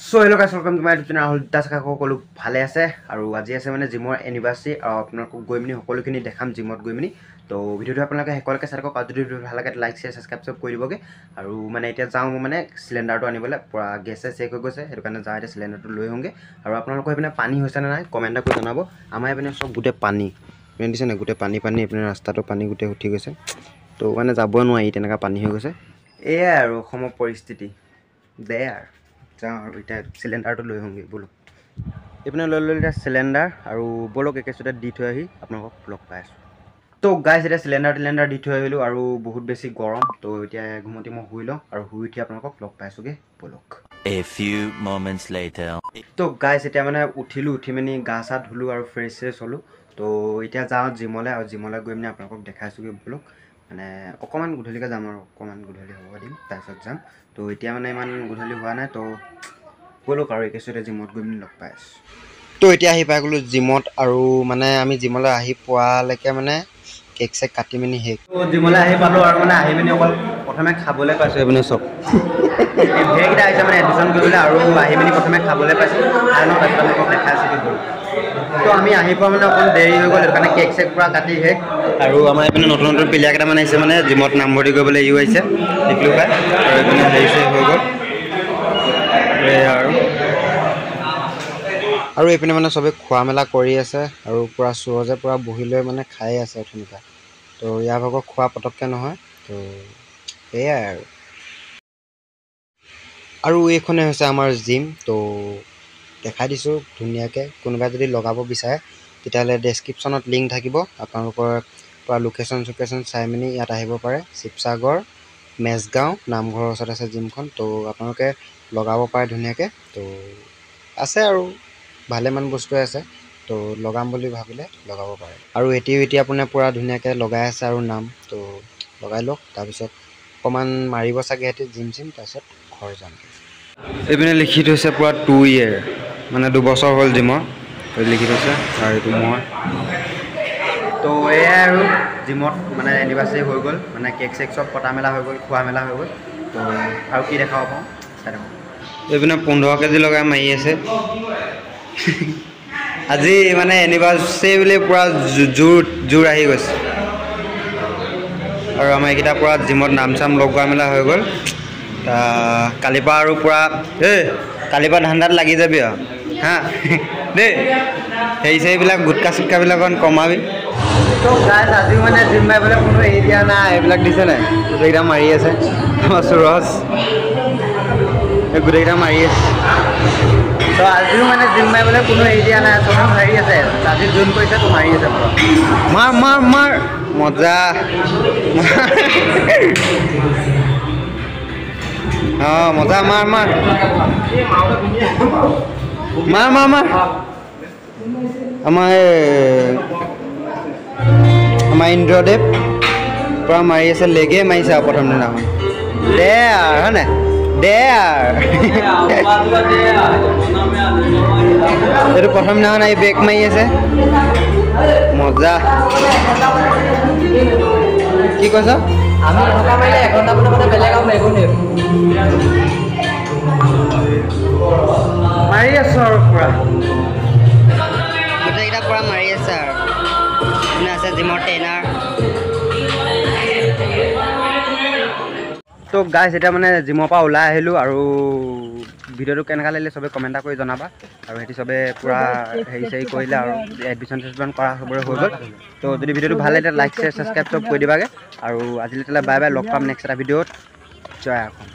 So hello guys, welcome to my YouTube channel. Das সকলো ভালে আছে আৰু আজি আছে মানে জিমৰ এনিভাৰ্সাৰি আৰু আপোনালোকক গৈ মিনি সকলোখিনি দেখাম জিমত গৈ মিনি তো ভিডিওটো আপোনালোকে হেকলকে চাই থাকক আৰু যদি ভিডিও ভাল লাগে লাইক শেয়াৰ সাবস্ক্ৰাইব সব কৰি দিবগে আৰু মানে এতিয়া যাওঁ মানে সিলিন্ডাৰটো আনিবলৈ পুৰা গেছে চেক হৈ গৈছে সেইটো কাৰণে যাওঁ এতিয়া সিলিন্ডাৰটো লৈ হওঁগে আৰু আপোনালোকৰ এপিনে পানী হৈছে নে নাই কমেন্ট কৰি জনাব আমাৰ এপিনে সব গুটে পানী মেণ্ডিছে না গুটে পানী এপিনে ৰাস্তাটো পানী গুটে উঠি গৈছে তো মানে যাব নোৱাৰি তেনেকা পানী হৈ গৈছে এয়া আৰু সম পৰিস্থিতি দেয়াৰ और इतना सिलिंडर लै होंगे बोलो इपने लै सिलिंडर और बोलक एके दी थी अपना लग पाई तो गाइस इतना सिलिंडर दी थी और बहुत बेसि गरम तो इतना घुमती मैं शुई लो और शुई उठी अपना लग पाइसोगे बोलक A few moments later तो गाइस इतना मैं उठिलो उठी मिनी गा चा धुलो और फ्रेश फ्रेश हलो तो इतना जाओ जिमले और जिमले गई मैं अपना देखाइसोगे बोलक মানে অকমান গুধলিকা যাম আৰু অকমান গুধলি হ'ব দিম তাৰছত যাম তো এতিয়া মানে ইমান গুধলি হোৱা নাই তো বলক আৰু একেছতে জিমত গৈ মিনি লগ পাইছ তো এতিয়া আহি পাই গলো জিমত আৰু মানে আমি জিমলৈ আহি পোৱালৈকে মানে কেক চেক কাটি মিনি হেক তো জিমলৈ আহি পালো আৰু মানে আহি মিনি অকল প্ৰথমে খাবলৈ পাইছো এপিনে সব হেকিটা আহিছে মানে এডিশ্যন কৰিবলৈ আৰু আহি মিনি প্ৰথমে খাবলৈ পাইছো আৰু তাৰপিছত দেখাইছো কি তো আমি আহি পোৱা মানে অকণ দেৰি হৈ গ'ল কাৰণে কেক চেক পুৰা কাটি শেষ আৰু আমাৰ এপিনে নতুন নতুন প্লেয়াৰ কেইটামান আহিছে মানে জিমত নামভৰ্তি কৰিবলৈ ইও আহিছে দেখিলো পাই আৰু এপিনে হেৰি চেক হৈ গ'ল আৰু এপিনে মানে চবে খোৱা মেলা কৰি আছে আৰু পুৰা সুৰজে পুৰা বহি লৈ মানে খাই আছে অথনিকা তো ইয়াৰ ভাগৰ খোৱা পটককৈ নহয় তো এয়াই আৰু এইখনে হৈছে আমাৰ জিম তো দেখাই দিছোঁ ধুনীয়াকৈ কোনোবাই যদি লগাব বিচাৰে তেতিয়াহ'লে ডেছক্ৰিপশ্যনত লিংক থাকিব আপোনালোকৰ পৰা লোকেশ্যন চাই মিনি ইয়াত আহিব পাৰে শিৱসাগৰ মেজগাঁও নামঘৰৰ ওচৰত আছে জিমখন তো আপোনালোকে লগাব পাৰে ধুনীয়াকৈ তো আছে আৰু ভালেমান বস্তুৱে আছে তো লগাম বুলি ভাবিলে লগাব পাৰে আৰু এতিয়া আপুনি পুৰা ধুনীয়াকৈ লগাই আছে আৰু নাম তো লগাই লওক তাৰপিছত অকণমান মাৰিব চাগে সিহঁতে জিম তাৰপিছত ঘৰ যাম এইপিনে লিখি থৈছে পুৰা 2 year মানে 2 বছৰ হ'ল জিমৰ লিখি থৈছে আৰু এইটো মই তো এয়াই আৰু জিমত মানে এনিভাৰ্সাৰি হৈ গ'ল মানে কেক চেক সব কটা মেলা হৈ গ'ল খোৱা মেলা হৈ গ'ল তো আৰু কি দেখাব পাওঁ চাই থাকক এইপিনে 15 কেজি লগাই মাৰি আছে আজি মানে এনিভাৰ্সাৰি বুলি পুৰা জোৰ আহি গৈছে আৰু আমাৰ এইকেইটা পুৰা জিমত নাম চাম লগোৱা মেলা হৈ গ'ল কালিৰ পৰা আৰু পুৰা কালিৰ পৰা ধান্দাত লাগি যাবি আৰু হা দেই সেই সেইবিলাক গুটকা চুটকাবিলাক কমাবি তো গাইছ আজিও মানে জিম মাৰিবলৈ কোনো এৰি দিয়া নাই এইবিলাক দিছে নাই গোটেইকেইটা মাৰি আছে আমাৰ সুৰজ এই গোটেইকেইটা মাৰি আছে তো আজিও মানে জিম মাৰিবলৈ কোনো এৰি দিয়া নাই চবে মাৰি আছে আজি জোন কৰিছে তো মাৰি আছে মাৰ মাৰ মাৰ মজা মজা মাৰ মাৰ মাৰ মাৰ মাৰ আমাৰ ইন্দ্ৰদেৱ পুৰা মাৰি আছে লেগে মাৰিছে আৰু প্ৰথম দিনাখন দে আৰু হয় নাই দে আৰু এইটো প্ৰথম দিনাখন আহি বেক মাৰি আছে মজা কি কৈছ আমি ঢকা মাৰিলে এঘণ্টা মানে বেলেগ আৰু মাৰি আছো আৰু পুৰা গোটেইকেইটা পুৰা মাৰি আছে আৰু কোনে আছে জিমৰ ট্ৰেইনাৰ তো গাইছ এতিয়া মানে জিমৰ পৰা ওলাই আহিলোঁ আৰু ভিডিঅ'টো কেনেকুৱা লাগিলে চবে কমেণ্ট কৰি জনাবা আৰু সিহঁতি চবে পুৰা হেৰি চেৰি কৰিলে আৰু এডমিশ্যন কৰা চবৰে হৈ গ'ল তো যদি ভিডিঅ'টো ভাল লাগে লাইক শ্বেয়াৰ ছাবস্ক্ৰাইব চব কৰি দিবাগে আৰু আজিলৈ বাই বাই লগ পাম নেক্সট এটা ভিডিঅ'ত জয় অসম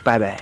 বাই বাই